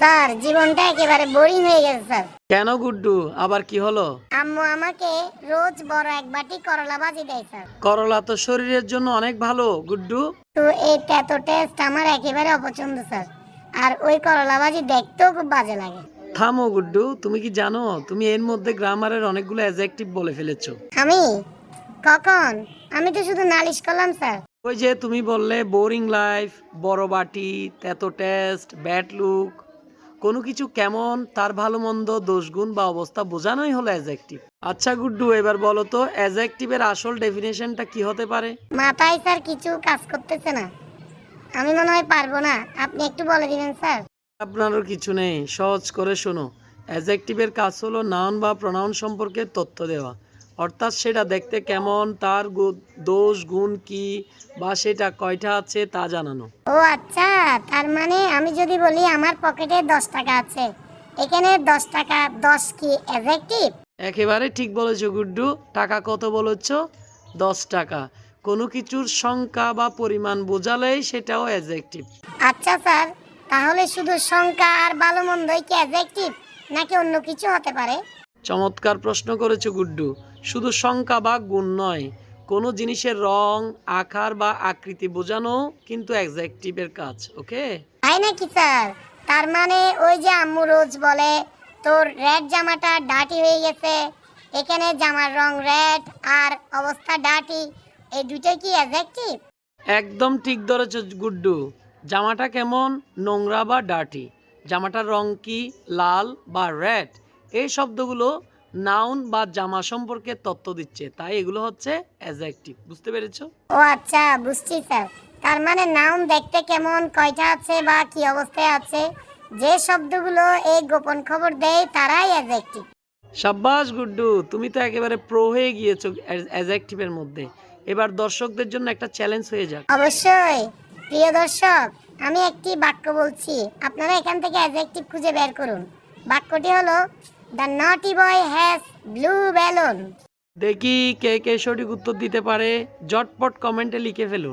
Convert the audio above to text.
Sir জীবনটা একেবারে boring হয়ে গেছে স্যার। কেন গুড্ডু, আবার কি হলো? আম্মু আমাকে রোজ বড় এক বাটি করলা ভাজি দেয় স্যার। করলা তো শরীরের জন্য অনেক ভালো গুড্ডু। তো এই তেতো টেস্ট আমার একেবারে অপছন্দ স্যার। আর ওই করলা ভাজি দেখতেও খুব বাজে লাগে। থামো গুড্ডু, তুমি কি জানো তুমি এর মধ্যে গ্রামারের অনেকগুলো অ্যাডজেক্টিভ বলে ফেলেছো। আমি কখন? আমি তো শুধু নালিশ করলাম স্যার। ওই যে তুমি বললে বোরিং লাইফ, বড় বাটি, তেতো টেস্ট, ব্যাড লুক, কোনো কিছু কেমন তার ভালো মন্দ দোষগুণ বা অবস্থা বোঝানোই হলো অ্যাডজেক্টিভ। আচ্ছা গুড্ডু, এবার বলো তো অ্যাডজেক্টিভের আসল ডেফিনেশনটা কি হতে পারে? মাথায় স্যার কিছু কাজ করতেছে না, আমি মনে হয় পারবো না, আপনি একটু বলে দিবেন স্যার। আপনারও কিছু নেই, সহজ করে শোনো। অ্যাডজেক্টিভের কাজ হলো নাউন বা প্রোনাউন সম্পর্কে তথ্য দেওয়া, অর্থাৎ সেটা দেখতে কেমন, তার দোষ গুণ কি, বা সেটা কয়টা আছে তা জানানো। ও আচ্ছা, তার মানে আমি যদি বলি আমার পকেটে 10 টাকা আছে, এখানে 10 টাকা, 10 কি অ্যাডজেক্টিভ? একেবারে ঠিক বলেছো গুড্ডু। টাকা কত বলেছো? 10 টাকা। কোনো কিছুর সংখ্যা বা পরিমাণ বোঝালেই সেটাও অ্যাডজেক্টিভ। আচ্ছা স্যার, তাহলে শুধু সংখ্যা আর ভালো মন্দই কি অ্যাডজেক্টিভ, নাকি অন্য কিছু হতে পারে? চমৎকার প্রশ্ন করেছো গুড্ডু। শুধু সংখ্যা বা গুণ নয়, কোনো জিনিসের রং, আকার বা আকৃতি বোঝানো কিন্তু অ্যাডজেক্টিভের কাজ। ওকে। তাই নাকি স্যার? তার মানে ওই যে আম্মু রোজ বলে তোর রেড জামাটা ডার্টি হয়ে গেছে, এখানে জামার রং রেড আর অবস্থা ডার্টি, এই দুটোই কি অ্যাডজেক্টিভ? একদম ঠিক ধরেছ গুড্ডু। জামাটা কেমন, নোংরা বা ডার্টি, জামাটার রং কি, লাল বা রেড, এই শব্দগুলো নাউন বা জামা সম্পর্কে তথ্য দিচ্ছে, তাই এগুলো হচ্ছে অ্যাডজেক্টিভ। বুঝতে পেরেছো? ও আচ্ছা, বুঝছি স্যার। তার মানে নাউন দেখতে কেমন, কয়টা আছে বা কি অবস্থায় আছে, যে শব্দগুলো এই গোপন খবর দেয় তারাই অ্যাডজেক্টিভ। সাব্বাস গুড্ডু, তুমি তো একেবারে প্রো হয়ে গিয়েছো অ্যাডজেক্টিভের মধ্যে। এবার দর্শকদের জন্য একটা চ্যালেঞ্জ হয়ে যাক। অবশ্যই। প্রিয় দর্শক, আমি একটি বাক্য বলছি, আপনারা এখান থেকে অ্যাডজেক্টিভ খুঁজে বের করুন। বাক্যটি হলো দ্য নটি বয় হ্যাজ ব্লু বেলুন। দেখি কে কে সঠিক উত্তর দিতে পারে, ঝটপট কমেন্টে লিখে ফেলুন।